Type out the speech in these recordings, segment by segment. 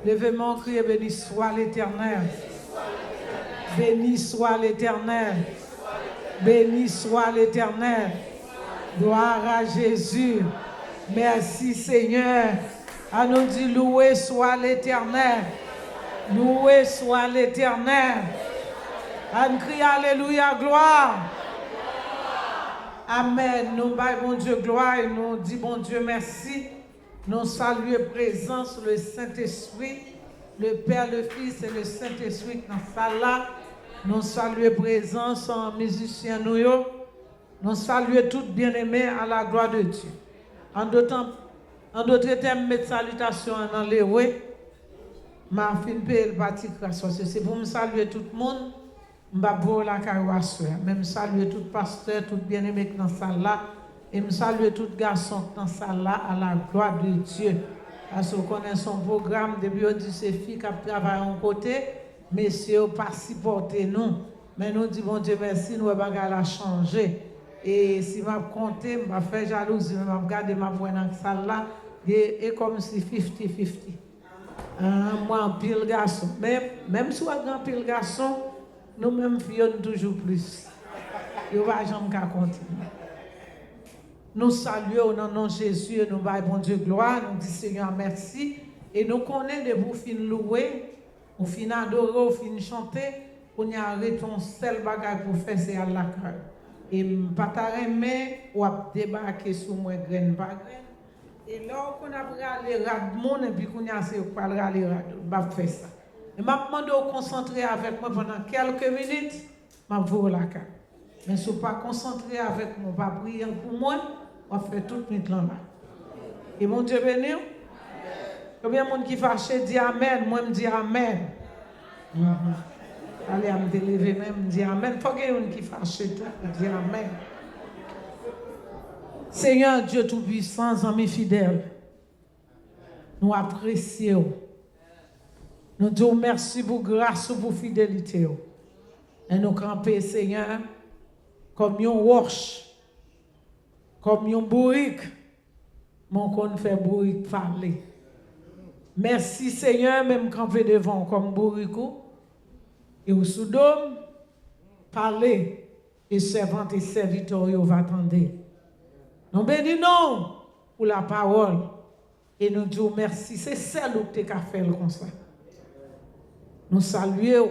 Levez-moi, criez, béni soit l'Éternel. Béni soit l'Éternel. Béni soit l'Éternel. Gloire à Jésus. Merci Seigneur. À nous dit loué soit l'Éternel. Loué soit l'Éternel. À nous crier alléluia, gloire. Amen. Nous baillons bon Dieu gloire et nous dit bon Dieu merci. Nous saluons présence le Saint-Esprit, le Père, le Fils et le Saint-Esprit dans la salle là. Nous saluons présence en musiciens nous. Nous saluons toutes bien-aimés à la gloire de Dieu. En d'autres termes, mes salutations dans les rues. Ma fin paye le bâti grâce. C'est pour me saluer tout le monde. M'babo la carrosse. Même saluer tout pasteur, tout bien-aimé dans la salle là. Et me saluer tout garçon dans la salle là à la gloire de Dieu. Parce qu'on connaît son programme depuis on dit c'est filles qui travaillent en côté. Messieurs, pas supporter nous. Mais nous disons, bon Dieu, merci, nous avons la changer. Et si je compte, je vais faire jalousie, je vais regarder ma voix dans la salle là, et comme si 50-50. Moi, un pile garçon. Même si on a un pile garçon, nous-mêmes, filles, toujours plus. Et on va jamais continuer. Nous saluons au nom de Jésus et nous baillons, bon Dieu, gloire. Nous disons, Seigneur, merci. Et nous connaissons de vous fin louer. On finit adorer, on finit chanter, on y a arrêté un seul bagage pour faire, c'est à la cœur. Et pas mais on a débarqué sur moi graine par graine. Et là, on a pris les radmons et puis qu'on a assez pour aller les radmons, on va faire ça. Et m'a demandé de concentrer avec moi pendant quelques minutes, m'a vous la carte. Mais si vous pas concentré avec moi, pas prier pour moi, on va faire toute minute là. Et mon Dieu béni. Combien de monde qui fâché dit Amen, moi je dis Amen. Allez, à me délever même, dire Amen. Il faut qu'il y ait une qui fâché tout, dire Amen. Seigneur Dieu Tout-Puissant, amis fidèles, nous apprécions. Nous disons merci pour grâce, pour fidélité. Et nous camper, Seigneur, comme un roche, comme un bourrique, mon qu'on fait bourrique parler. Merci Seigneur, même camper devant comme bourricou, et au soudôme, parler, et servante et serviteur, va attendre. Nous bénissons pour la parole, et nous disons merci, c'est celle où tu as fait comme ça. Nous saluons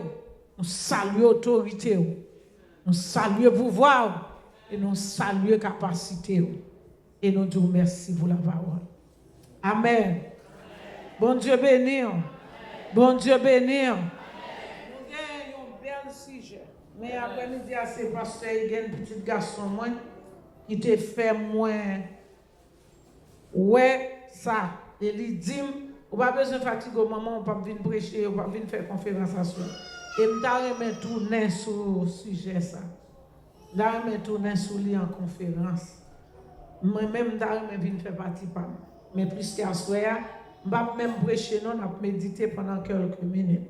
l'autorité, nous saluons le pouvoir, et nous saluons la capacité, et nous disons merci pour la parole. Amen. Bon Dieu béni. Bon Dieu béni. Nous avons un bel sujet. Mais après-midi, c'est parce qu'il y a un petit garçon qui te fait moins. Ouais, ça. Et il dit, on n'a pas besoin de fatiguer au moment où on ne peut pas venir prêcher, on ne peut pas venir faire conférence à soi. Et je vais tourner sur le sujet. Ça. Je vais tourner sur lui en conférence. Moi-même, je vais venir faire partie de moi. Mais plus qu'à soi, je ne vais pas même prêcher, non, on a médité pendant quelques minutes.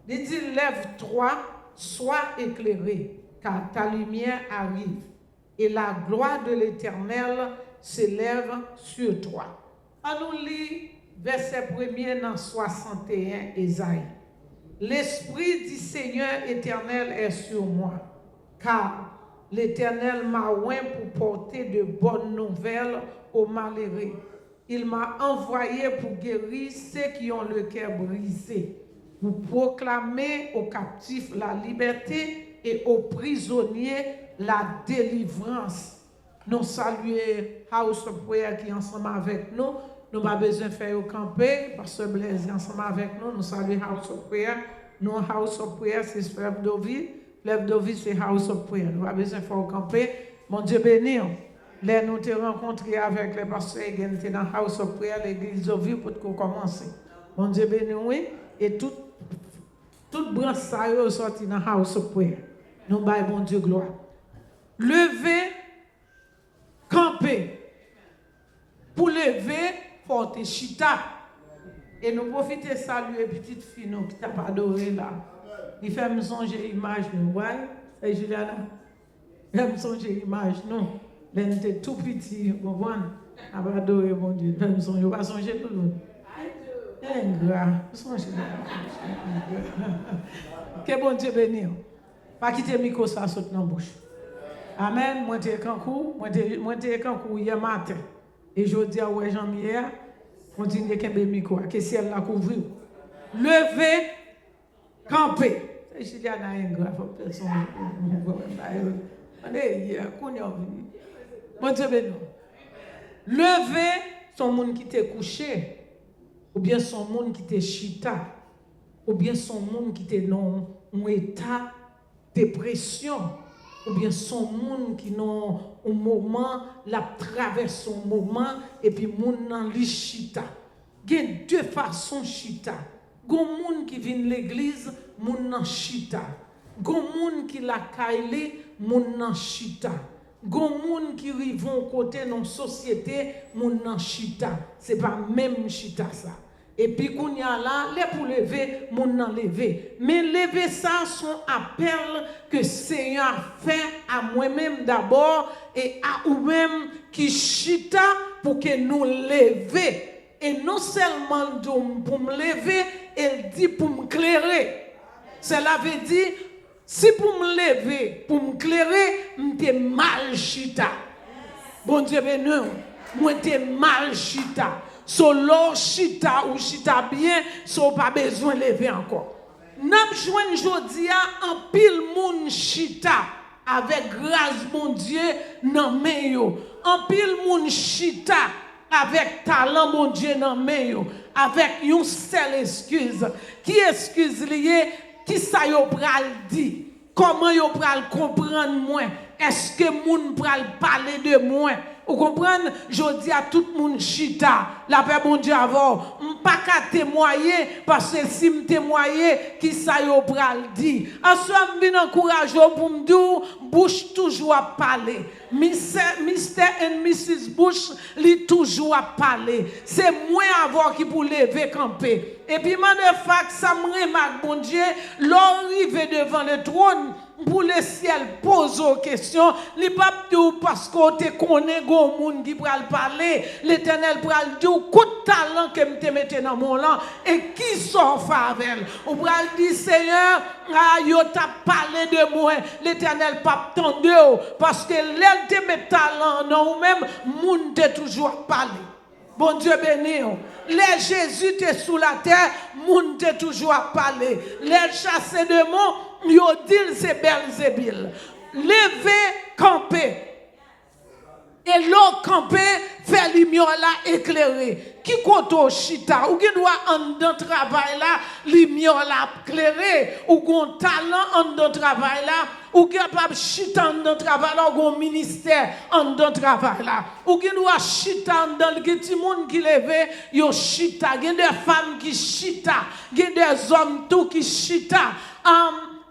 Il dit, lève-toi, sois éclairé, car ta lumière arrive, et la gloire de l'Éternel s'élève sur toi. On nous lit verset 1er dans 61 Ésaïe. L'Esprit du Seigneur éternel est sur moi, car l'Éternel m'a oint pour porter de bonnes nouvelles aux malheureux. Il m'a envoyé pour guérir ceux qui ont le cœur brisé, pour proclamer aux captifs la liberté et aux prisonniers la délivrance. Nous saluons House of Prayer qui est ensemble avec nous. Nous n'avons pas besoin de faire au camper, parce que Blaise est ensemble avec nous. Nous saluons House of Prayer. Nous, House of Prayer, c'est Fleuve Deauville. Fleuve Deauville, c'est House of Prayer. Nous n'avons pas besoin de faire au camper. Mon Dieu béni. Là, nous te rencontrés avec les pasteurs qui étaient dans House of Prayer, l'église Deauville, pour commencer. Mon Dieu béni, oui. Et toute branche ça est sortie dans House of Prayer. Nous baillons bon Dieu gloire. Lever, camper. Pour lever, porter chita. Et nous profitons de saluer petite fille qui t'a pas adoré là. Il fait me songer image nous, ouais, c'est Juliana. Il fait me songer image non. L'un tout petit, vous comprenez? Après adorer mon Dieu. Même son, je ne vais pas songer tout le monde. Que bon Dieu bénisse. Pas quitter le micro, ça saute dans la bouche. Amen. Moi, j'étais Kankou hier matin. Et je dis à Jean-Mier, continuez à le micro, que si elle l'a couvert. Levez, campez. Je dis à personne. Bon Dieu bénisse. Levez son monde qui t'est couché. Ou bien son monde qui te chita, ou bien son monde qui te dans un état de dépression, ou bien son monde qui dans un moment, la traverse son moment, et puis monde dans li chita. Il y a deux façons chita. Il y a monde qui vient l'église, monde dans chita. Il y a monde qui la kaile, monde dans chita. Il y a monde qui arrive côté dans la société, monde dans chita. C'est pas même chita ça. Et puis, qu'on y a là, les pour lever, mon nan lever. Mais lever ça, son appel que le Seigneur fait à moi-même d'abord et à vous-même qui chita pour que nous lever. Et non seulement pour me lever, elle dit pour me clairer. Cela veut dire, si pour me lever, pour me clairer, je suis mal chita. Bon Dieu béni, moi je suis mal chita. So l'or chita ou chita bien, so pas besoin de lever encore. N'a besoin jodi a en pile moun chita avec grâce mon Dieu nan men yo. En pile moun chita avec talent mon Dieu nan men yo. Avec une seule excuse. Qui excuse lié, qui ça yo pral di? Comment yo pral comprendre moi? Est-ce que moun pral parler de moi? Vous comprenez? Je dis à tout le monde chita, la paix bon Dieu avant, pas qu'à témoigner parce que si me témoigner qui ça yo pral dit. Ensuite me vinn encourager pour me dire Bush toujours à parler. Mr. and Mrs. Bush li toujours à parler. C'est moi avant qui pour lever camper. Et puis man de fact ça me remarque bon Dieu, l'arrivé devant le trône pour le ciel pose aux questions, li pas tout parce qu'on te connaît gon monde qui pral parler, l'Éternel pral dire coup de talent que me te mette dans mon lan et qui sort favel. On pral dire Seigneur, yo t'a parlé de moi, l'Éternel pas tande parce que l'elle te met talent non ou même monde te toujours parler. Bon Dieu béni. Les Jésus était sous la terre, monde te toujours à parler. Les chassés de mots, yo dit c'est Belzébil. Levez, camper. Et l'eau camper, fait lumière là éclairée. Qui compte au chita, ou qui doit en dans travail là, lumière là éclairée, ou gon talent en dans travail là, ou qui capable chita en dans travail là, ou gon ministère en dans travail là, ou qui doit chita dans le petit monde qui lève, yo chita, il y a des femmes qui chita, il y a des hommes tout qui chita.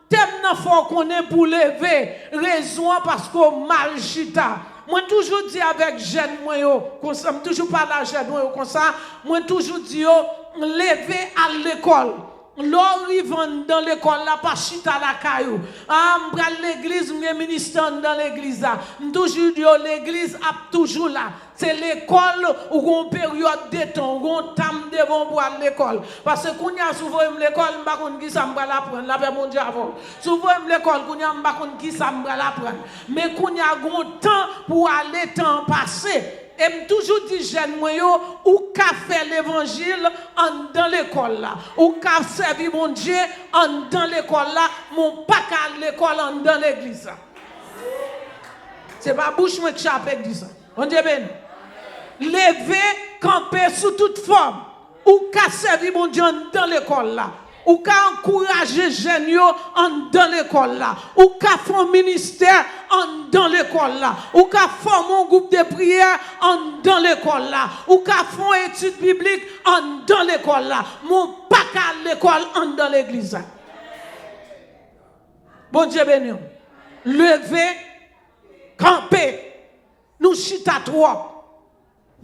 Thème n'a faut qu'on est pour lever, raison parce qu'on mal chita. Moi toujours dit avec jeune moi comme ça, toujours parle à jeune moi comme ça, moi toujours dit yo lever à l'école. L'arrivant dans l'école là pas chita la caillou. M'bral l'église, m'e ministre dans l'église là. Toujours dit l'église a toujours là. C'est l'école où on période de temps, où on tam devant pour l'école. Parce que quand il y a souvent l'école, m'pa konn qui ça m'bral apprendre. La paix mon Dieu avant. Souvent l'école, quand il y a m'pa konn qui ça m'bral apprendre. Mais quand il y a un temps pour aller temps passé. Et me toujours dit jeune moi yo ou qu'a fait l'évangile en dans l'école là ou qu'a servi mon Dieu en dans l'école là mon pas qu'à l'école en dans l'église là. C'est pas bouche moi qui chapek dit ça. On dit ben lever camper sous toute forme ou qu'a servi mon Dieu dans l'école là. Ou qu'a encourager jeunes yo en dans l'école là, ou qu'a fait un ministère en dans l'école là, ou qu'a formé un groupe de prière en dans l'école là, ou qu'a fait une étude biblique en dans l'école là, mon pas qu'à l'école en dans l'église là. Bon Dieu béni. Lever, camper, nous chita trop.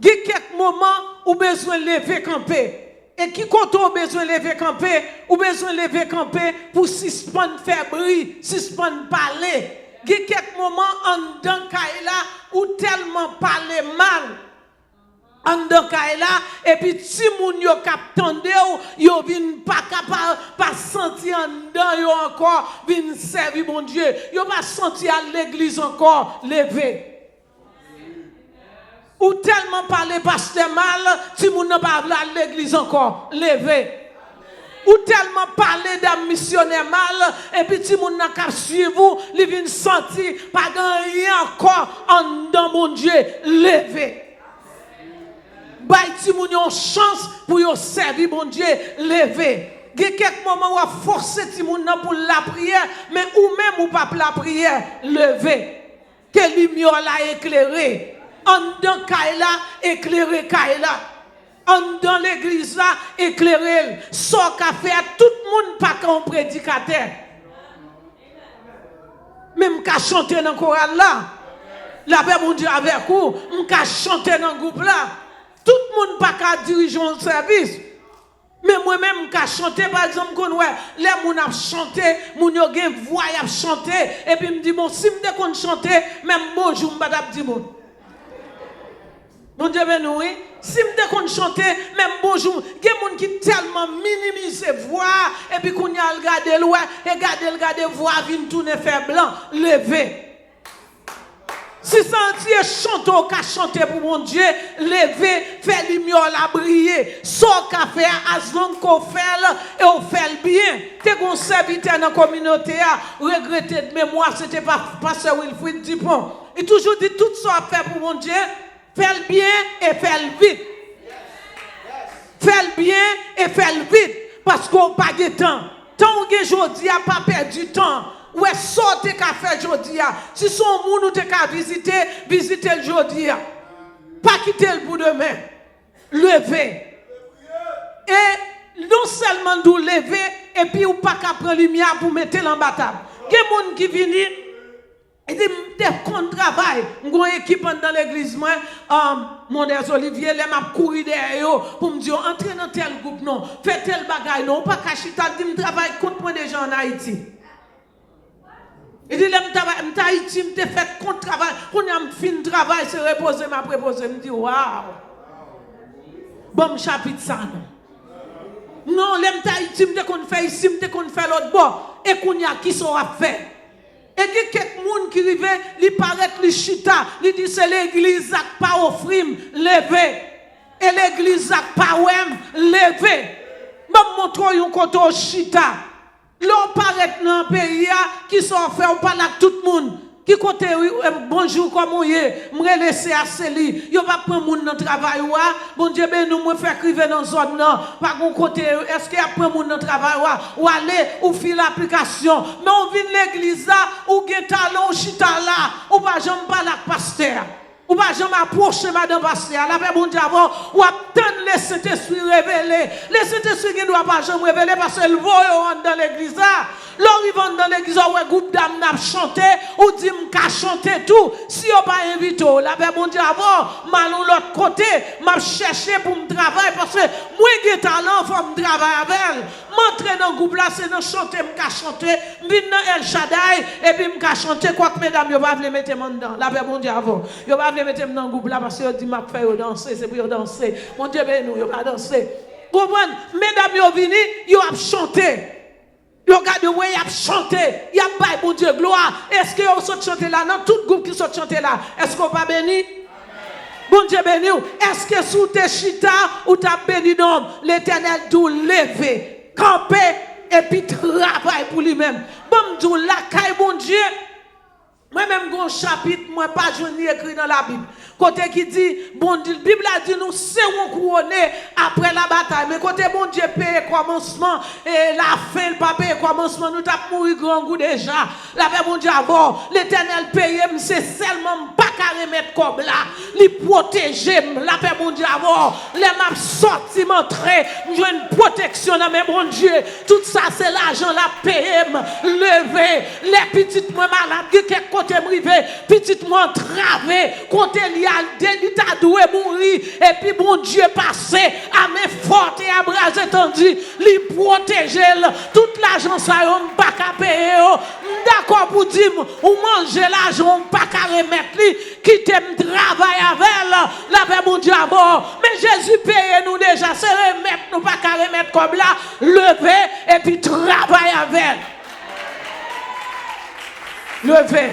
Il y a quelques moments où besoin lever camper. Et qui compte au besoin de lever camper, ou besoin de lever camper pour suspendre faire bruit, suspendre parler. Il y a quelques moments en dedans Kaila où tellement parler mal. En dedans Kaila et puis si moun yo k'ap tande yo vinn pas capable pas sentir en dedans yo encore vinn servir bon Dieu. Yo pas sentir à l'église encore levé. Ou tellement parler pasteur mal, si moun n'a pas à l'église encore levé. Ou tellement parler d'un missionnaire mal, et puis si moun n'a qu'à suivre, il vient sentir pas rien encore en dedans mon Dieu levé. Bay si moun yon chance pour yon servir mon Dieu levé. Il y a quelques moments où on force si moun nan pour la prière, mais ou même ou pas pour la prière levé. Que lumière la éclairé. En dans Kaila, éclairer Kaila. En dans l'église là, éclairer. Sans qu'à faire, tout le monde pas qu'un prédicateur. Même qu'à chanter dans le choral là. La paix mon Dieu avec vous, m'ka chanter dans le groupe là. Tout le monde pas qu'à diriger un service. Mais moi-même, m'ka chanter, par exemple, quand les gens ont chanté, moun yo gen voix a chanté, et puis me dit, bon, si m'de kon chanter, même bonjour, m'badap di moun. Mon Dieu, ben oui. Si je kon chanter, même bonjour, il y a des gens qui tellement minimisent voix, et puis qu'on y a regardé loin, et regardé voix, vient tourner faire blanc, lever. Si sentier chanter, qu'a chanter pour mon Dieu, lever, faire lumière la briller. Sans qu'à faire, as long qu'on fait, et on fait bien. T'es qu'on serviteur dans la communauté, regretter de mémoire, c'était pas pasteur Wilfried Dupont. Il toujours dit tout ça à faire pour mon Dieu. Fais le bien et fais le vite. Fais le bien et fais le vite. Parce qu'on n'a pas de temps. Tant que aujourd'hui a pas perdu du temps. Où est sorti qu'à faire aujourd'hui? Si son monde ou te qu'à visiter le aujourd'hui. Pas quitter le bout demain. Lever. Et non seulement nous lever, et puis ou pas qu'à prendre lumière pour mettre l'embattable. Il y a des gens qui viennent. Et dit, je compte travail. Je suis une équipe dans l'église, mon des Olivier, les m'a couru derrière pour me dire, entrez dans tel groupe, non, faites tel bagaille, non, pas cachita, dit, je travaille contre moi des gens en Haïti. Il dit, je Haïti, je fait contre travail, quand je fin travail, c'est reposer, m'a préposé, je me dis, waouh. Bon, chapitre ça, non. Non, je Haïti, je fais ici, je fais l'autre bord, et qu'on y a qui sera fait. Et il y a quelques gens qui arrivent, ils paraissent les chita, ils disent c'est l'église qui n'a pas offert, levé. Et l'église qui n'a pas levé. Je montre un côté chita. L'on paraît dans un pays qui sont fait, on parle à tout le monde. Qui côté bonjour comme vous êtes, me laisser à Célie, yo va prendre moun dans travail wa, bon Dieu ben nous me faire criver dans zone non, pas gon côté est-ce qu'il y a prendre moun dans travail ou aller ou faire l'application, mais on vient l'église là ou gen talon chita là, ou pas jamais parler avec pasteur. Ou pas jamais approcher madame pasteur, la paix bon Dieu avant ou attendre le Saint-Esprit révélé. Le Saint-Esprit ne doit pas jamais révéler parce que le voit dans l'église là. L'on dans l'église où un groupe d'âmes n'a chanté ou dit m'ka chanter tout. Si on pas invité, la paix bon Dieu avant, mal l'autre côté, m'a chercher pour me travailler parce que moi j'ai talent, faut me travailler avec elle. M'entrer dans le groupe là, c'est dans chanter, m'ka chanter, m'vin dans El Shaddai et puis m'ka chanter quoi que mesdames yo pas vle mettre moi dedans. La paix bon Dieu avant. Yo pas vle mettre dans le groupe là parce que yo dit m'a faire danser, c'est pour danser. Mon Dieu ben nous yo pas danser. Comprenez? Mesdames yo vini, yo a chanter. Regardez, oui, il a chanté, il a baillé bon Dieu, gloire. Est-ce que vous saute chanter là? Non, tout le groupe qui saute chanter là. Est-ce qu'on va béni? Bon Dieu béni. Est-ce que sous tes chita ou t'as béni non? L'Éternel tout lever, camper et puis travailler pour lui-même. Bon Dieu, la caille bon Dieu. Moi-même, un chapitre, moi, pas je n'ai écrit dans la Bible. Côté qui dit, bon Dieu, la Bible a dit, nous serons couronnés après la bataille. Mais côté bon Dieu paye commencement, et la fin, le pas paye commencement, nous t'avons mouru grand goût déjà. La paix, bon Dieu, avant, l'Éternel paye, c'est seulement pas qu'à remettre comme là, les protéger, la paix, bon Dieu, avant, les maps sortis, m'entrer, j'ai une protection dans mes bon Dieu. Tout ça, c'est l'argent, la paye, lever, les petites, moi, malades, qui côté m'rivé, petite moi entravé, côté lié t'a doué mourir et puis bon Dieu passé à main forte et à bras étendus, lui protéger toute l'argent ça on pas qu'à payer. D'accord pour dire ou manger l'argent pas qu'à remettre lui qui t'aime travailler avec la paix mon Dieu à bord. Mais Jésus paye nous déjà, c'est remettre nous pas qu'à remettre comme là, lever et puis travailler avec. Lever.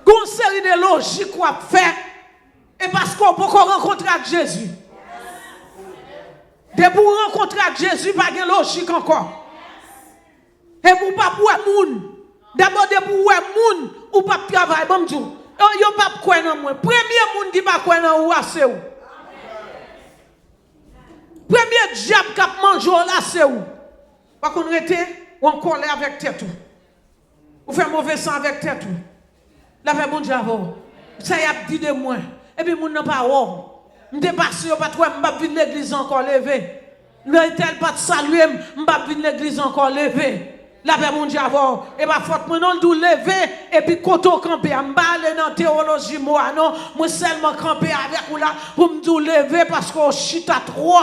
Une série de logiques qu'on a fait et parce qu'on peut rencontrer avec Jésus. De pour rencontrer avec Jésus, pas de logique encore. Et pour pas pour moun. D'abord de pour moun ou pas travailler bon Dieu. Yo pas quoi dans moi. Premier moun qui pas quoi dans ou c'est où. Premier diable qui a mangé là c'est où. Pas qu'on rete ou en colère avec tête tout. Ou fait mauvais sang avec tête tout. La paix bon Dieu avant. Ça y a dit de moi. Et puis moun n'a pas wow. M'te passé pas toi m'pa venir l'église encore levé. Le tel pas saluer m'pa venir l'église encore levé. La paix mon Dieu avant. Et pas faute moi non dou lever et puis koto camper m'pa aller dans théologie moi non, moi seulement camper avec ou là pour me dou lever parce qu'on chita trop.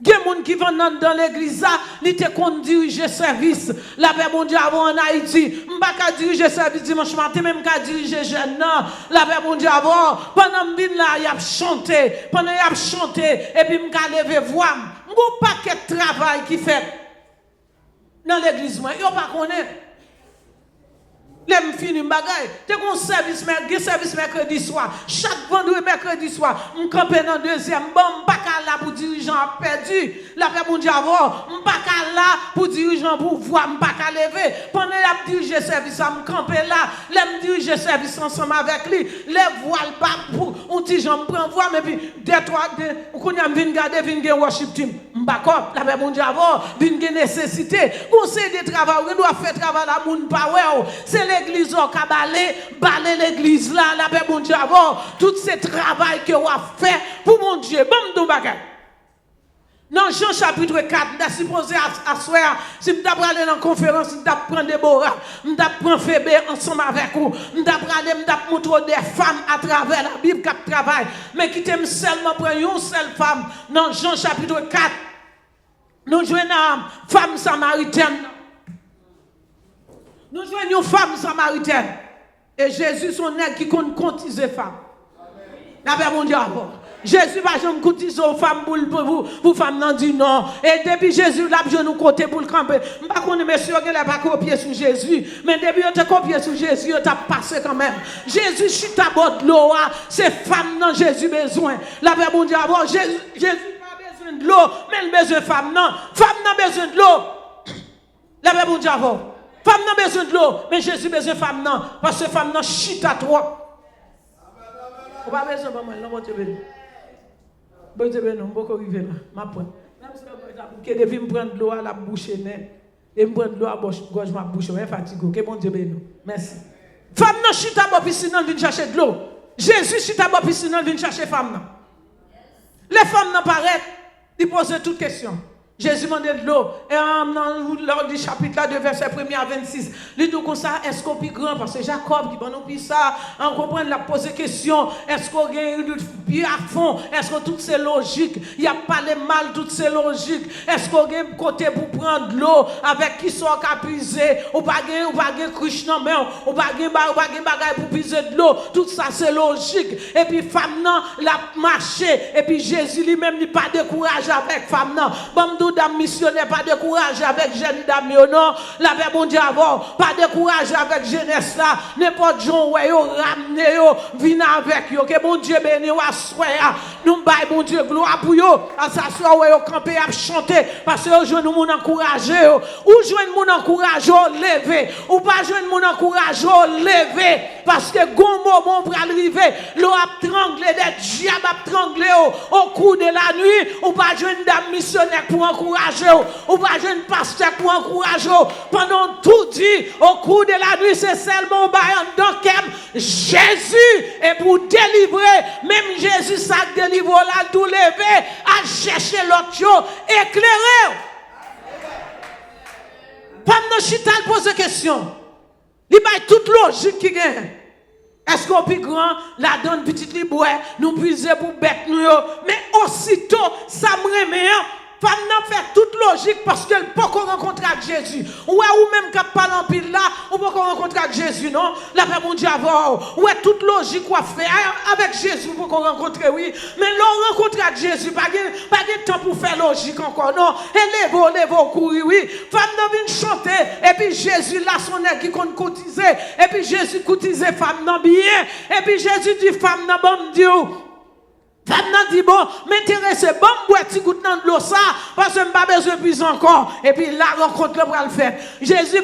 Il y a des gens qui vont dans l'église, ils te comptent diriger service. La paix mon Dieu avant en Haïti. Je ne peux pas diriger service dimanche matin, même pas diriger jeune. La paix mon Dieu avant. Pendant que je là, il a chanté. Pendant qu'il a chanté, et puis je vais lever voix. Je n'ai pas de travail qui fait dans l'église. Je ne sais pas connaître. L'aime fini bagay. T'es un service mercredi soir. Chaque vendredi mercredi soir, on campe dans deuxième. Bon, pas là pour dirigeant perdu. La paix mon Dieu avant. Pas là pour dirigeant pour voir, pas lever. Pendant la diriger service, on campe là. L'aime diriger service ensemble avec lui. Les voiles pas pour on dit j'en prends voix mais puis des trois on connaît vinn garder vinn worship team. M'bakop la paix mon Dieu avant, vinn nécessité. Conseil de travail, on doit faire travail la moun pa ouais. C'est l'église au cabalé, balé l'église là, la paix mon Dieu avant, tout ce travail que on a fait pour mon Dieu. Bon don bagay. Dans Jean chapitre 4, je suis supposé à soir, si je aller dans la conférence, je prendre Déborah, je prendre Phébé ensemble avec vous, je montrer des femmes à travers la Bible qui travaillent, mais qui t'aiment seulement prendre une seule femme. Dans Jean chapitre 4, nous jouons une femme samaritaine. Nous jouons une femme samaritaine. Et Jésus, son nègre qui compte cotiser femmes. La paix mon Dieu avant. Jésus va jamais cotiser aux femmes pour femmes non dit non. Et depuis Jésus l'a je nous côté pour le camper. Pas qu'on monsieur qui n'a pas copié sur Jésus, mais depuis on t'a copié sur Jésus, on t'a passé quand même. Jésus chute à bord de l'eau, c'est femmes non Jésus besoin. La paix mon Dieu avant Jésus pas besoin de l'eau, mais il besoin de femmes non. Femmes non besoin de l'eau. La paix mon Dieu avant. Femmes non besoin de l'eau, mais Jésus besoin de femmes non parce que femmes non chute à toi. On pas besoin de moi, non Dieu béni. Bon Dieu béni, on peut arriver là, ma point. Que depuis me prendre de l'eau à la bouche net et me prendre de l'eau à gauche ma bouche, on est fatigué. Que bon Dieu béni. Merci. Femme non chute à boire piscine vient chercher de l'eau. Jésus chute à boire piscine vient chercher femme non. Les femmes non paraissent, ils posent toutes questions. Jésus m'a dit de l'eau. Et dans le chapitre 2, verset 1 à 26, il dit comme ça, est-ce qu'on est grand? Parce que Jacob qui nous dit ça, on comprend, il a posé question, est-ce qu'on a eu pied à fond? Est-ce que tout c'est logique? Il n'y a pas les mal, tout c'est logique. Est-ce qu'on a un côté pour prendre de l'eau avec qui sont puiser? Ou pas de cruche non, mais ou pas de bagage pour puiser de l'eau. Tout ça c'est logique. Et puis femme non, la marché. Et puis Jésus lui-même n'est pas découragé avec femme non. Bon, dame missionnaire, pas de courage avec jeune dame, non. La paix mon Dieu avant, pas de courage avec jeunesse là. N'importe Jean, ouais, yo, ramenez yo, venez avec yo, que mon Dieu béni, ou assoya. Nous baille mon Dieu gloire pour yo, à s'asseoir, ouais, yo, camper, à chanter, parce que yo, je nous encourager yo. Ou je nous encourage yo, lever. Ou pas je nous encourage yo, lever. Parce que gon moment pour arriver, l'eau a tranglé, des diables a tranglé au cours de la nuit. Ou pas je une dame missionnaire pour encourager, ou pas jeune pasteur pour encourager, pendant tout dit, au cours de la nuit, c'est seulement donc Jésus est pour délivrer, même Jésus ça délivre là, tout lever, à chercher l'autre chose, éclairer. Pendant Chital pose question, il y a toute logique qui gagne. Est-ce qu'on plus grand, la donne petite libre, nous puiser pour bête nous, mais aussitôt, ça me remet, femme n'a fait toute logique parce qu'elle peut qu'on rencontre avec Jésus. Ou même quand parle en pile là, on peut qu'on rencontre avec Jésus, non? La paix mon Dieu avoir. Ou toute logique qu'on fait avec Jésus pour qu'on rencontre, oui. Mais l'on rencontre avec Jésus, pas de temps pour faire logique encore, non? Élève, courir, oui. Femme n'a vient chanter, et puis Jésus là, son air qui compte cotiser, et puis Jésus cotisait femme n'a bien, et puis Jésus dit femme n'a bon Dieu. Femme n'a dit bon, m'intéresse, bon, boire petit goutte dans de l'eau ça, parce que je n'ai pas besoin de plus encore. Et puis la rencontre, le bras le fait. Jésus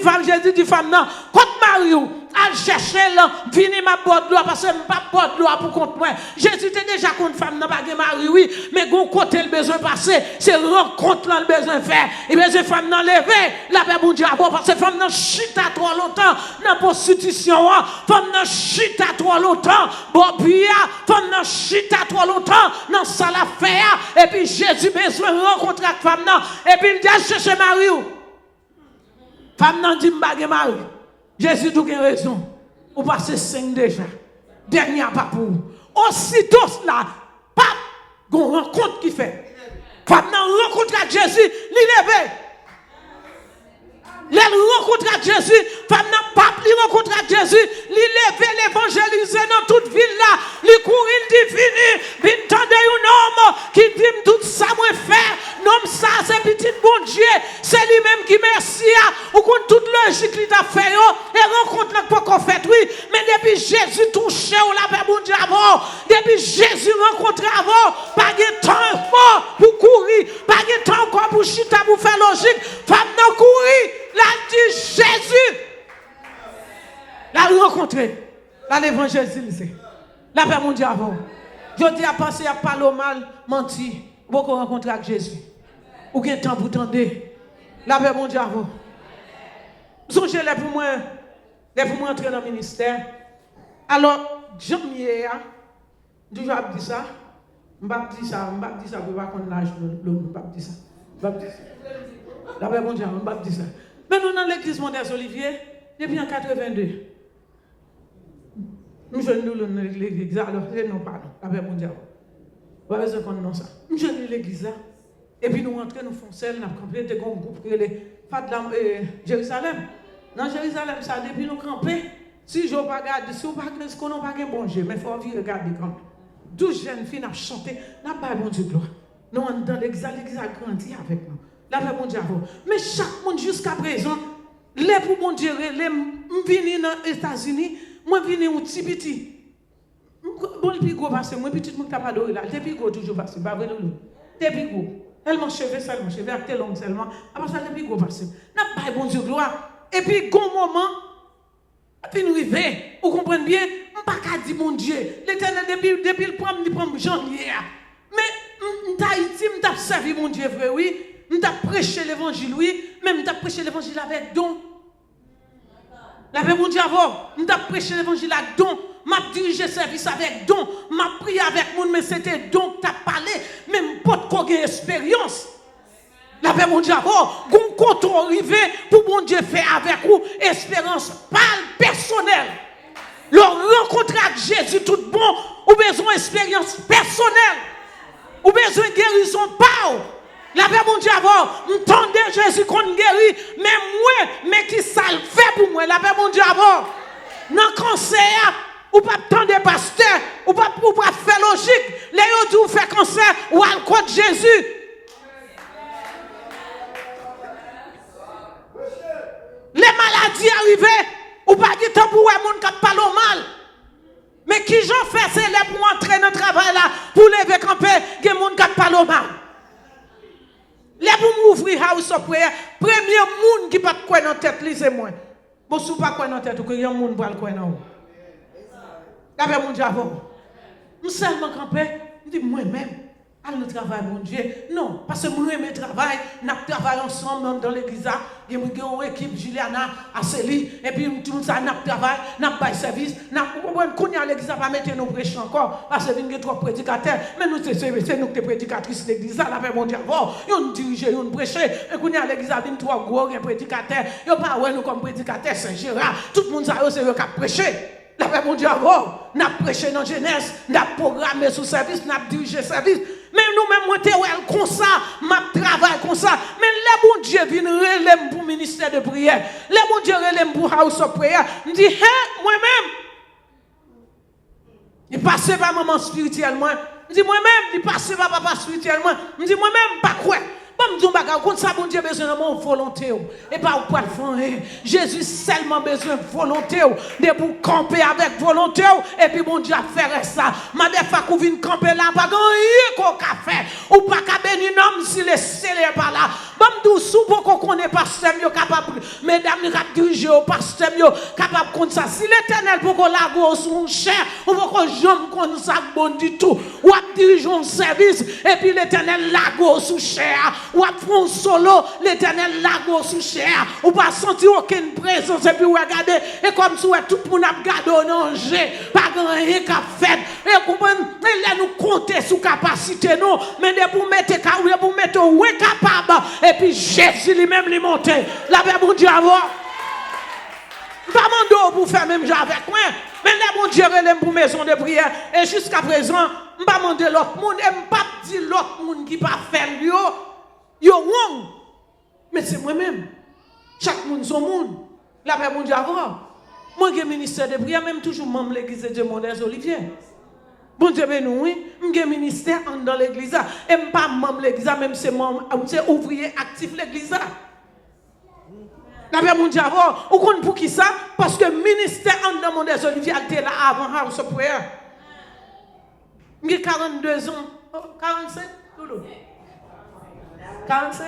dit femme, non, contre Marie, elle chercher là, venez ma botte de l'eau, parce que je n'ai pas botte de l'eau pour contre moi. Jésus était déjà contre femme, non, pas Marie, oui, mais bon côté le besoin passer, c'est rencontre là le besoin faire. Et bien, ces femmes n'ont levé, la paix mon Dieu, parce que femme n'a chute à trop longtemps, dans la prostitution, femme n'a chute à trop longtemps, bon, puis, femme n'a chute à trop longtemps, dans ça la faire, et puis Jésus besoin de rencontrer avec femme, et puis il dit, chercher Marie. Femme n'a dit, m'bagé Marie. Jésus tout a raison. Ou passez 5 déjà. Dernier pas pour vous. Aussitôt cela, pas une rencontre qui fait. Femme n'a rencontré avec Jésus, l'élève. Les rencontre avec Jésus, femme n'a pas pris rencontre avec Jésus, l'élève, l'évangéliser dans toute ville là, les courir, il dit fini, vient tendre un homme qui dit tout ça, moi faire, non, ça, c'est petit bon Dieu, c'est lui-même qui merci, ou contre toute logique qu'il a fait, et rencontre là pas qu'on fait, oui, mais depuis Jésus touché, ou la paix bon Dieu avant, depuis Jésus rencontré avant, pas de temps pour courir, pas de temps encore pour chita, pour faire logique, femme n'a courir. La dit Jésus. La rencontrer. La l'évangéliser. La paix mon Dieu avant. Je dis à penser à parler mal, mentir. Beaucoup rencontrer avec Jésus. Ou bien temps pour tendre. La paix mon Dieu avant. Songez les pour moi entrer dans le ministère. Alors, janvier, toujours dit ça. Je ne dis ça, je ne dis ça, je ne vais pas qu'on lâche l'homme. Je ne dis ça. La paix mon Dieu avant, je ne dis ça. Mais nous, dans l'église Mondes Olivier, depuis en 82, nous jeunes nous dans l'église, alors c'est non pardon, la paix mondiale. Pas besoin qu'on non ça. Nous jeunes l'église là, et puis nous rentrons, nous faisons celle, nous avons campé, nous avons un groupe qui est Fadlam Jérusalem. Dans Jérusalem, ça, depuis nous camper, si je ne pas regarder, si on ne pas regarder, on n'a pas un bon Dieu, mais il faut envie regarder quand même. 12 jeunes filles ont chanté, n'a pas bon Dieu gloire. Nous, dans l'église a grandi avec nous. La paix mon Dieu. Mais chaque monde jusqu'à présent, les pour mon Dieu, les venus dans les États-Unis, moi venus un petit. Bon, le plus gros parce que moi petit moi t'as pas doré là, le plus gros toujours parce que pas vrai nous. Le plus gros. Elle m'a cheveux seulement, cheveux avec tes longues seulement. Après ça le plus gros parce que n'a pas bon Dieu gloire. Et puis gon moment puis nous arriver, vous comprenez bien, on pas qu'à dire mon Dieu. L'Éternel depuis le prend janvier. Mais Tahiti m't'a servi mon Dieu vrai oui. Nous avons prêché l'évangile, oui, mais nous avons prêché l'évangile avec don. La paix, mon Dieu, avant, nous avons prêché l'évangile avec don. M'a dirigé service avec don. M'a prié avec monde, mais c'était don que tu as parlé. Même pas de quoi expérience. La paix, mon Dieu, avant, quand on arrive pour mon Dieu faire avec vous, expérience personnelle. Leur rencontre avec Jésus, tout bon, ou besoin d'expérience personnelle. Ou besoin de guérison par. La paix mon Dieu avant, m'tendez Jésus qu'on guérit, mais moi, mais qui ça le fait pour moi, la paix mon Dieu avant. Dans cancer, ou pas attendre pasteur, ou pas faire logique, les autres vous fait cancer, ou à quoi de Jésus. Les maladies arrivées, ou pas du temps pour les gens qui parlent mal. Mais qui j'en fais, c'est là pour entrer dans le travail là, pour lever camper, les gens qui parlent mal. Les pour m'ouvrir house of prayer, premier monde qui pas quoi dans tête c'est moi. Bon sou pas quoi dans tête que yon monde va le quoi dans. La paix mon Dieu avant. Nous seulement camper, me dit moi même allons travailler mon Dieu. Non, parce que moi même travail, n'a travaillé ensemble dans l'église là, il y a une équipe Juliana Asseli et puis tout ça n'a travail, n'a pas service, n'a qu'on y a l'église pas mettre nos prêches encore parce que il y a trop prédicateurs, mais nous c'est nous qui prédicatrices l'église là, la paix mon Dieu avant. Yon diriger, yon prêcher, et qu'on y a l'église a 23 gros prédicateurs, yo pas ouais nous comme prédicateurs Saint-Gérard, tout le monde ça c'est eux qui prêcher. La D'après mon Dieu, avant, n'a prêché dans jeunesse, n'a programmé sous service, n'a dirigé service. Mais nous-mêmes, moi, t'es comme ça, m'a travail comme ça. Mais les bon Dieu vient relève pour ministère de prière. Les bon Dieu relève pour house of prayer. Je dis, moi-même, il passe par maman spirituellement. Je dis, moi-même, il passe par papa spirituellement. Je dis, moi-même, pas quoi. Bon, je dis, comme ça, bon Dieu besoin de mon volonté. Et pas au faire. Jésus seulement besoin de volonté. De pour camper avec volonté. Et puis, bon Dieu a fait ça. Ma des fois qu'on vient camper là, pas rien qu'on a fait. Ou pas qu'à bénir un homme s'il est scellé par là. Bon, doucement pour qu'on connaisse pasteur capable. Mesdames, nous capable diriger au pasteur capable comme ça. Si l'Éternel pour qu'on la go sur cher, on va qu'on jambe comme ça bon du tout. Ou à diriger un service et puis l'Éternel la go sous cher. Ou à faire un solo, l'Éternel la go sous cher. Ou pas sentir aucune présence et puis regarder et comme si tout le monde a gardé au danger, pas rien qu'a fait. Et comprenez, là nous compter sous capacité nous, mais de pour mettre où est capable. Et puis Jésus lui-même lui monté. La paix bon Dieu avoir. Pas mon pour faire même genre avec moi. Mais là bon Dieu relève pour maison de prière. Et jusqu'à présent, je ne pas demander l'autre monde. Et je ne pas dire l'autre monde qui pas faire yo wrong. Mais c'est moi-même. Chaque monde son monde. La paix bon Dieu avoir. Moi qui ministère de prière, même toujours membre de l'église de Dieu Mondes Olivier. Bon Dieu ben oui, j'ai ministère dans l'église et pas membre de l'église, même c'est membre, c'est ouvrier actif l'église. La paix mon Dieu avoir, ou qu'on pour qui ça? Parce que ministère dans mon des Olivier était là avant house of prayer. J'ai 42 ans, 45 tout 45.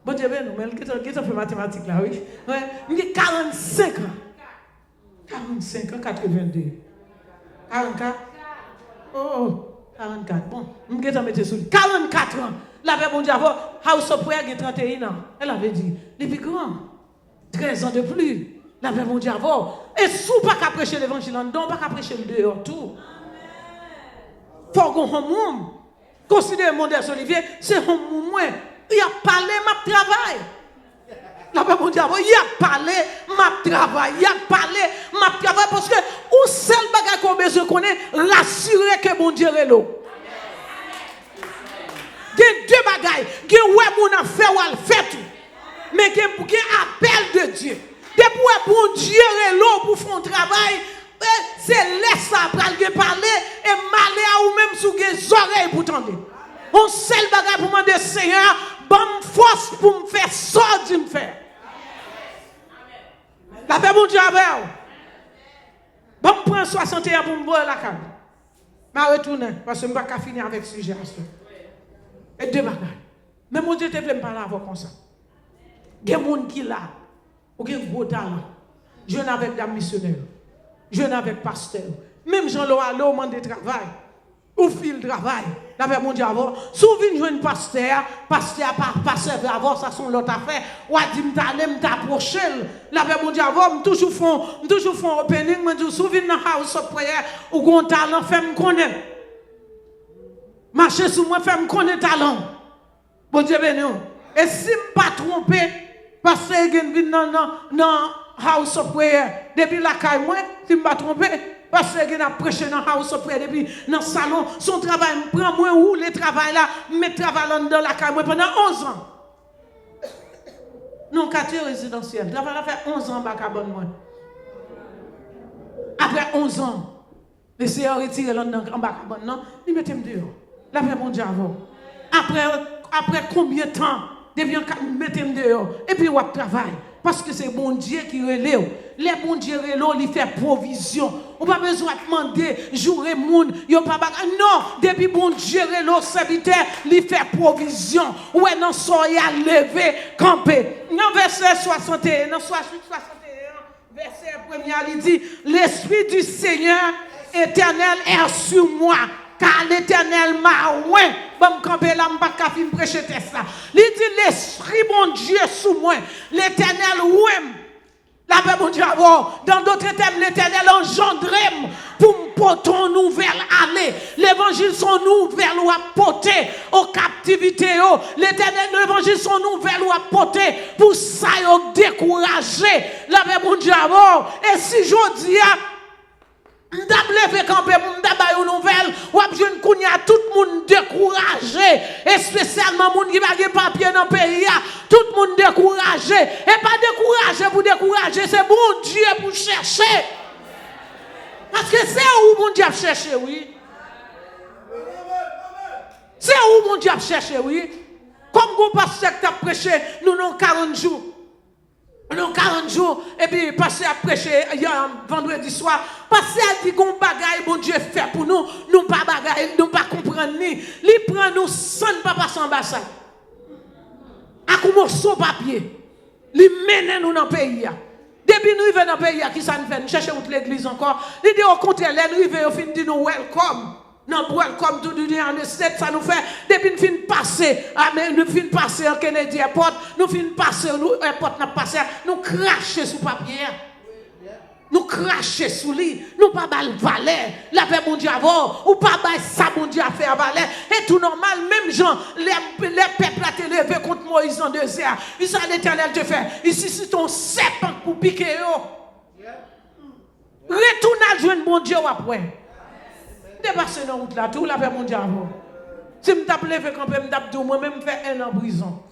Bon Dieu ben nous, mais qui fait mathématiques là oui. Ouais, j'ai 45 ans. 45 ans 82. 44. Oh, 44. Bon, je vais mettre sur 44 ans. La paix mon Dieu, House of Prayer qui 31 ans. Elle avait dit, les plus grands, 13 ans de plus. La paix mon Dieu, et sous pas qu'à prêcher l'évangile en dedans, pas qu'à prêcher le dehors tout. Faut qu'on monde. Considérez mon Dieu Olivier, c'est un moment. Il a parlé ma travail. La paix mon Dieu, il a parlé ma travail. Il a parlé ma travail parce que ou seul bagage qu'on besoin connaît, rassurer que mon Dieu est là. Il y a deux bagages. Il y a mon affaire ou al fait tout. Mais il y a un appel de Dieu. Depuis bon Dieu est là pour faire un travail, c'est laisse ça pour parler et maler à ou même sous les oreilles pour tendre. On seul bagage pour demander Seigneur, bonne force pour me faire ça de me faire. La paix mon Dieu avec vous. Bon, je prends 61 pour me boire la carte. Je vais retourner parce que je ne vais pas finir avec ce sujet. Et deux bagages. Mais mon Dieu te plaît pas là avant comme ça. Il y a des gens qui là, qui ont un gros talent. Jeune avec des missionnaires. Jeune avec pasteur. Même Jean-Laurent, au moment de travail. Au fil de travail. La paix mon Dieu avant. Souvent, je un pasteur pas servir avant, ça sont l'autre affaire. Ou a dit, m'approcher. La paix mon Dieu avant, toujours font opening, mais je souvent dans house of prayer, ou qu'on talent, fait me connaître. Marcher sur moi, fait me connaître talent. Bon Dieu béni. Et si je ne pas trompé, parce que je viens dans house of prayer, depuis la caille, moi, si je ne pas trompé, parce que je prêché dans house of prayer, depuis dans le salon, son travail me prend moi où le travail là, me travaille dans la caille, moi pendant 11 ans. Non, quartier résidentiel. Le travail là fait 11 ans, moi. Après 11 ans, le Seigneur retire l'homme en bas, non, il mettait me dehors. La paix mon Dieu avant. Après combien de temps, depuis on mettait me dehors. Et puis on travaille. Parce que c'est bon Dieu qui relève. Les bon Dieu relève, il fait provision. On n'a pas besoin de demander, jouer monde, non, depuis bon Dieu relève, serviteur, il fait provision. Ouais, non, soyez levé, camper. Dans verset 61, dans 61, verset 1er, il dit, l'Esprit du Seigneur éternel est sur moi. Car l'Éternel m'a oué. Bon, camper là, je ne peux pas prêcher ça. Il dit, l'Esprit, mon Dieu, sous moi. L'Éternel oué. La paix, mon Dieu, dans d'autres termes, l'Éternel engendré pour me porter une nouvelle année. L'évangile sont nouvelles ou à porter aux captivités. L'éternel, l'évangile sont nouvelles ou à porter pour ça, décourager. La paix, mon Dieu, et si je dis, M'dap levé camper pour m'dap une nouvelle, ou ap jeune kounya tout le monde découragé, et spécialement moun qui pa gen papier dans le pays, tout le monde découragé, et pas découragé pour décourager, c'est bon Dieu pour chercher. Parce que c'est où mon Dieu a cherché, oui. C'est où mon Dieu a cherché, oui. Comme vous pasteur qui a prêché, nous avons 40 jours. Nous 40 jours, et puis passer à prêcher vendredi soir. Passer à dire qu'on bagaille, bon Dieu fait pour nous, nous pas bagaille, nous pas comprendre ni. Il prend nous sans pas passer en ambassade. À un morceau papier. Il mène nous dans le pays. Depuis nous arrivons dans le pays, qui ça nous fait? Nous cherchons l'église encore. Il dit au contraire, nous arrivons, au fin dit nous welcome. Non, welcome to the United States, ça nous fait, depuis nous finissons passer, nous finissons passer en Kennedy Airport, nous finissons passer, nous airport n'a passé, nous cracher sous papier. Nous cracher sous lit, nous pas bal valet, la paix mon Dieu avant, ou pas bal ça mon Dieu a fait à valet, et tout normal, même gens, les peuples à t'élever contre Moïse dans 2 heures, ils sont l'Éternel te fait, ici c'est ton serpent pour piquer yo. Retourne à joindre mon Dieu après. Dépasser dans la route là, tout la paix mon Dieu avant. Si je tape levé quand je tape tout, moi-même je fais 1 an en prison.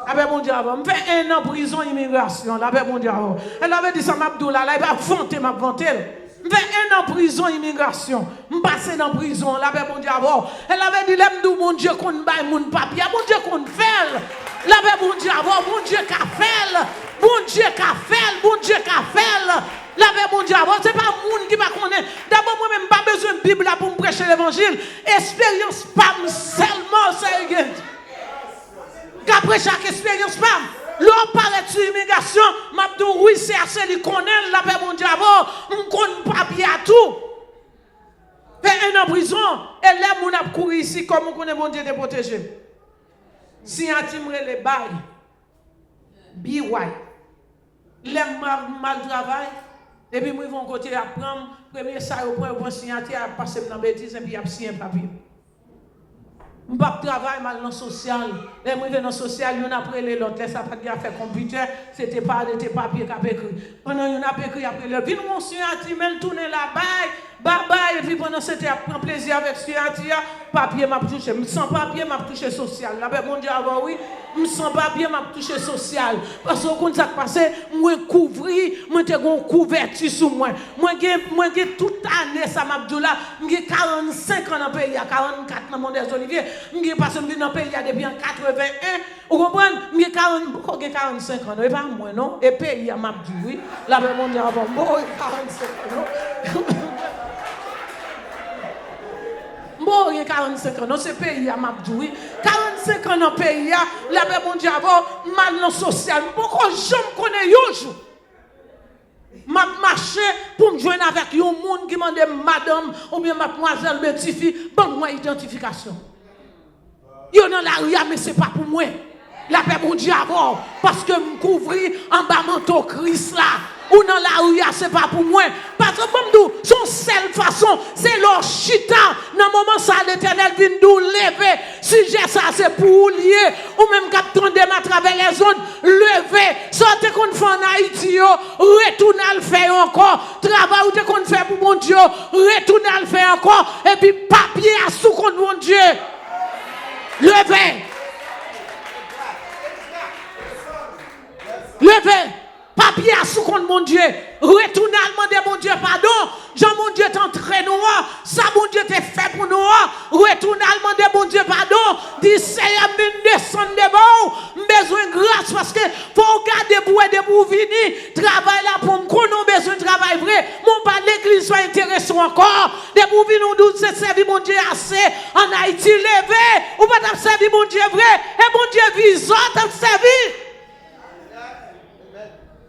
La paix mon Dieu avant. Je fais 1 an en prison immigration. La paix mon Dieu avant. Elle avait dit ça, Mabdoula, là, il va vanter, m'a vanté. Je fais 1 an en prison immigration. Je passe dans la prison, la paix mon Dieu avant. Elle avait dit, l'aime mon Dieu qu'on baille mon papier, mon Dieu qu'on fait. La paix mon Dieu avant, mon Dieu qu'a fait. Mon Dieu qu'a fait, mon Dieu qu'a fait. La paix mon Dieu, ce n'est pas monde qui va connaître. D'abord, moi-même, pas besoin de Bible pour me prêcher l'évangile. Expérience pas seulement, c'est égal. Qu'après chaque expérience, pas. L'on parle sur l'immigration, m'a dit oui, c'est assez, il connaît la paix mon Dieu, on connaît pas bien tout. Fait 1 an en prison, et là, on a couru ici, comme on connaît mon Dieu de protéger. Si on a les bails, BY, les mal travail, et puis, ils vont côté apprendre, premier ça, au point, ils vont signer, passer dans la bêtise, et puis, ils vont signer un papier. Je ne travaille mal dans le social. Les gens dans le social, ils ont appris l'autre. Les gens qui ont fait computer, ce n'était pas des papiers qui ont écrit. Pendant qu'ils ont écrit, après le vin, mon scientifique, ils tourner là-bas, bye, et puis pendant ce temps, prend plaisir avec ce scientifique, papier m'a touché. Sans papier, m'a touché social. Là, mon Dieu, avant, oui, sans papier, m'a touché social. Parce que quand ça passé, moi, couvrir, moi, j'ai une couverture sur moi. Moi, j'ai toute année, ça m'a dit là, j'ai 45 ans dans le pays, 44 dans le monde des Oliviers. Je passe dans le pays depuis 81. Vous comprenez? Je 45 ans, et pas moi, non? Et pays, m'a dit oui. Là, mon Dieu, avant, moi, 45 ans, non? Bon, il y a 45 ans dans ce pays, à Mabdoui. 45 ans dans ce pays, la paix mon Dieu, mal dans le social. Pourquoi je me connais un jour? Je marche pour me joindre avec un monde qui m'a dit madame ou bien mademoiselle, petit fille, bonne-moi identification. Yo dans la rue, mais ce n'est pas pour moi. La paix mon Dieu, parce que me couvrir en bas manteau Christ là. Ou dans la rue, ce n'est pas pour moi. Parce que, comme nous, son seule façon, c'est leur chita. Dans le moment ça, l'Éternel vient nous lever. Sujet ça, c'est pour lier. Ou même quand on à travers les zones, lever. Sortez qu'on fait en Haïti, retournez à le faire encore. Travail ou qu'on fait pour mon Dieu, retournez à le faire encore. Et puis, papier à sous contre mon Dieu. Levez. Levez. Papier à sous contre mon Dieu. Retournez à demander mon Dieu pardon. Jean mon Dieu t'entraîne nous. Ça mon Dieu t'est fait pour nous. Retournez à demander mon Dieu pardon. Dis Seigneur, me descendre devant. Besoin de grâce parce que faut garder pour aider pour venir. Travail là pour me connaître besoin de travail vrai. Mon pas l'église soit intéressé encore. De pour venir nous c'est servir mon Dieu assez. En Haïti levé. Ou pas t'as servi mon Dieu vrai. Et mon Dieu visa t'as servi.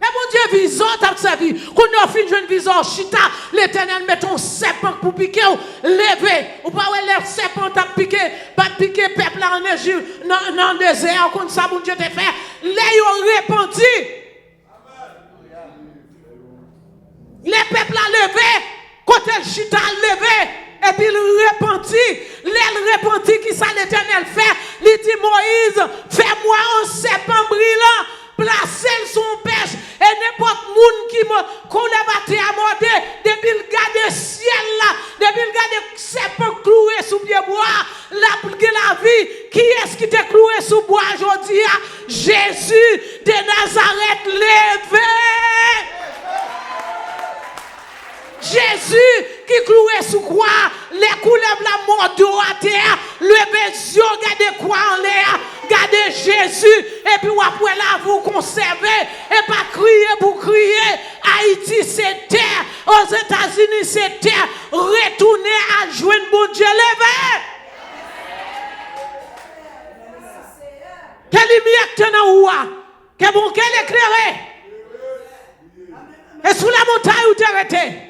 Et mon Dieu, visa, t'as servi. Quand on a fini de visa, chita, l'Éternel met ton serpent pour piquer, lever. Ou pas, le serpent t'a piqué, pas piquer peuple là en Égypte, dans le désert, comme ça, mon Dieu t'a fait. Les ont repenti. Les peuples ont levé, quand le chita a levé, et puis il repentit. Les repentit, qui ça l'Éternel fait? Il dit Moïse, fais-moi un serpent brillant. Placer son pêche et n'importe monde qui me qu'on a battu à morder depuis serpent cloué sous pied bois, la vie. Qui est-ce qui t'a cloué sous bois aujourd'hui? Jésus de Nazareth, levé. Jésus qui clouait sous quoi? Les couleurs la mort de à terre, le bézion, gardez quoi en l'air, gardez Jésus, et puis après là, vous conservez, et pas crier pour crier. Haïti, c'est terre, aux États-Unis, c'est terre. Retournez à joindre mon Dieu, levé. Quelle lumière que tu as dans ouah? Quel bon, quel éclairé? Et sous la montagne où tu es arrêté?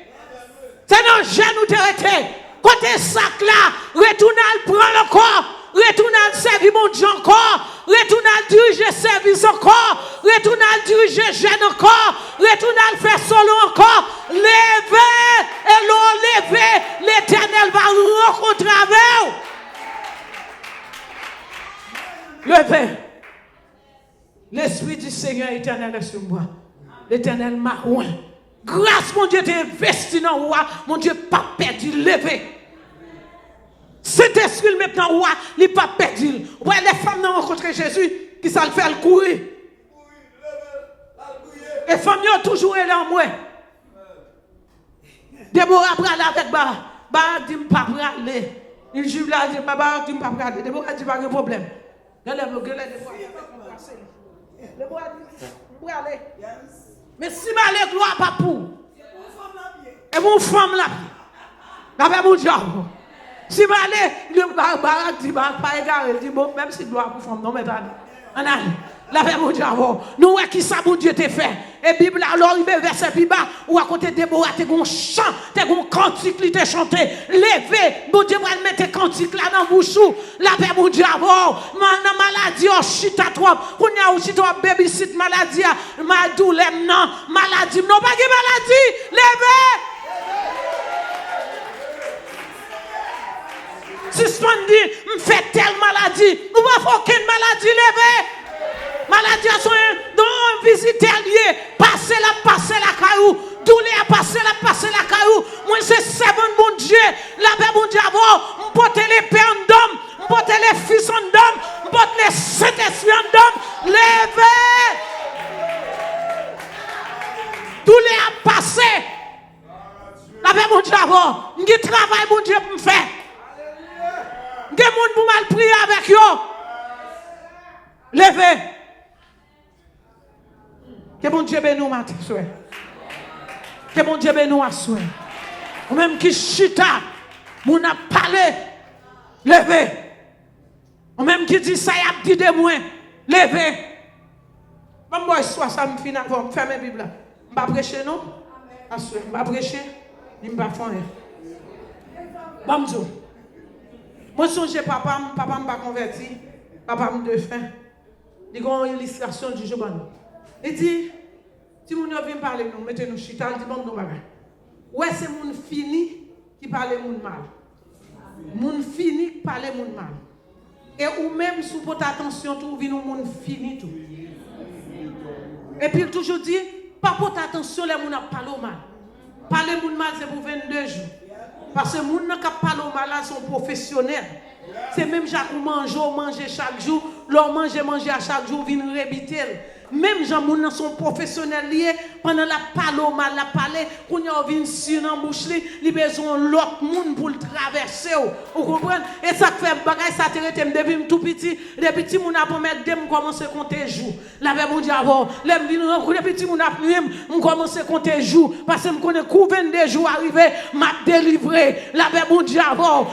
C'est dans le jeune où tu es arrêté. Côté sac là, retourne à prendre le corps, retourne à servir mon Dieu encore, retourne à diriger service encore, retourne à diriger jeune encore, retourne à le faire solo encore. Levez, et l'on levez, l'Éternel va rencontrer avec vous. Levez. L'Esprit du Seigneur éternel est sur moi. L'Éternel m'a oint. Grâce, mon Dieu, t'es investi dans moi. Mon Dieu, pas perdu, levé. Cet esprit maintenant, ouais, il n'est pas perdu. Ouais, les femmes ont rencontré Jésus, qui ça le fait le courir. Et les femmes ont toujours été en moi. Déborah bral avec Barak dit pas braler. Il juge là, dit Barak dit pas braler. Déborah dit pas de problème. Déborah dit braler. Mais si ma gloire pas pour. Et mon femme là. Avec mon diable. Si ma le Barak dit pas égaré, il dit bon, même si gloire pour femme, non mais attendez. On a la paix mon diable. Nous qui ça mon Dieu t'a fait. Et Bible alors il verset plus bas ou à côté de Déborah t'es un chant, t'es un cantique qui t'a chanté. Levez, mon Dieu va mettre cantique là dans bouche. La paix mon diable. Dans maladie on chita trop. On y a aussi toi babysit maladie, ma douleur non, maladie non pas de maladie. Levez. Suspendu, me fait telle maladie. Nous pas aucune maladie levée. Maladie à soin, non visiter lié, passer la caillou, douleur passer la caillou. Moi c'est servant mon Dieu, la paix mon Dieu avant, me porter les pères en d'homme, me porter les fils en d'homme, me porter les Saint-Esprit en d'homme. Levez. Douleur passer. La paix mon Dieu avant, me travail mon Dieu pour me faire. Des gens pour mal prier avec eux. Levez. Que bon Dieu bénisse matin soir. Que bon Dieu bénisse à soir. Ou même qui chita, mon a parlé. Levez. Ou même qui dit ça y a dit de moi. Levez. Même moi soit ça me finit avant fermer Bible là. On va prêcher non? À soir, on va prêcher. Il va faire. Bonjour. Moi, songe papa m'a pas converti, papa m'a de faim. Il y a une illustration du jour. Il dit, si vous venez parler, nous mettez-nous chita, il dit, bon, nous bagaille. Ouais, c'est mon fini qui parle mon mal. Mon fini qui parle mon mal. Et ou même, si vous portez attention, tout, vous mon fini tout. Et puis, il toujours dit, pas porter attention, les gens parlent mal. Parler mon mal, c'est pour 22 jours. Parce que les gens qui parlent au mal sont professionnels. C'est même gens qui mangent chaque jour, leur manger à chaque jour, viennent rébiter. Même gens qui sont professionnels liés, pendant la parole au mal, la parler, quand ils viennent sur la bouche, ils ont besoin de l'autre monde pour le traverser. Vous comprenez? Et ça fait bagaille, ça te depuis tout petit. Les petits gens qui mettre dem commencer à compter jours. La veille mon Dieu avant, les petits gens qui commencer à compter jours. Parce que je connais combien de jours arrivés, m'a délivré. La veille mon Dieu avant,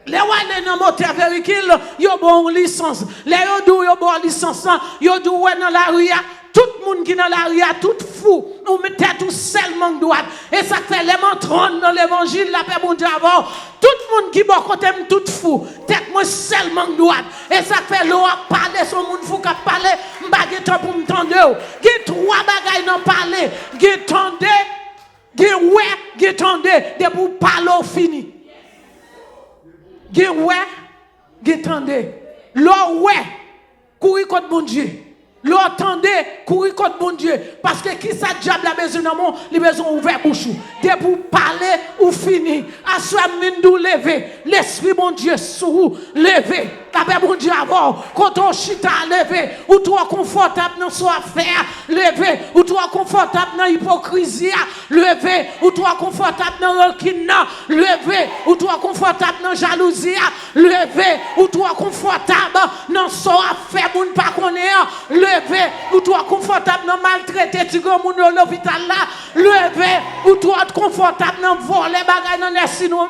les walés dans moteur véhicule, ils ont bon licence. Les ont bon licence, ils ont dans la rue. Tout le monde qui est dans la rue, tout fou. Nous mettons tout seulement droite. Et ça fait les montrons dans l'évangile, la paix mon Dieu avant. Tout le monde qui est bon côté, tout fou. Tête moi seulement droite. Et ça fait l'eau à parler, son monde fou qui a parlé. Je temps pour me tendre. Il y a trois bagailles dans parler. Il y a tendre, il y a ouais, il y a tendre. De pour parler au fini. Il y a ouais, il y a tendre. L'eau ouais, courir contre mon Dieu. L'entendez, courir contre bon Dieu. Parce que qui ça diable a besoin de moi, il a besoin d'ouvrir bouche. Dès pour parler ou finir. Assois mindou lever. L'esprit bon Dieu sous lever. La bon Dieu avant. Quand on chita lever. Ou toi confortable dans son affaire. Lever. Ou toi confortable dans l'hypocrisie. Lever. Ou toi confortable dans rancune. Lever. Ou toi confortable dans jalousie. Lever. Ou toi confortable dans son affaire. Moun pas connaître. Lever. Ou toi confortable dans maltraiter. Tu go moun dans l'hôpital là. Lever. Ou toi confortable dans voler bagay dans les sinons.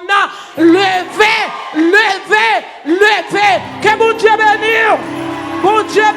Lever. Lever. Lever. Que bon Dieu bénisse. Bon Dieu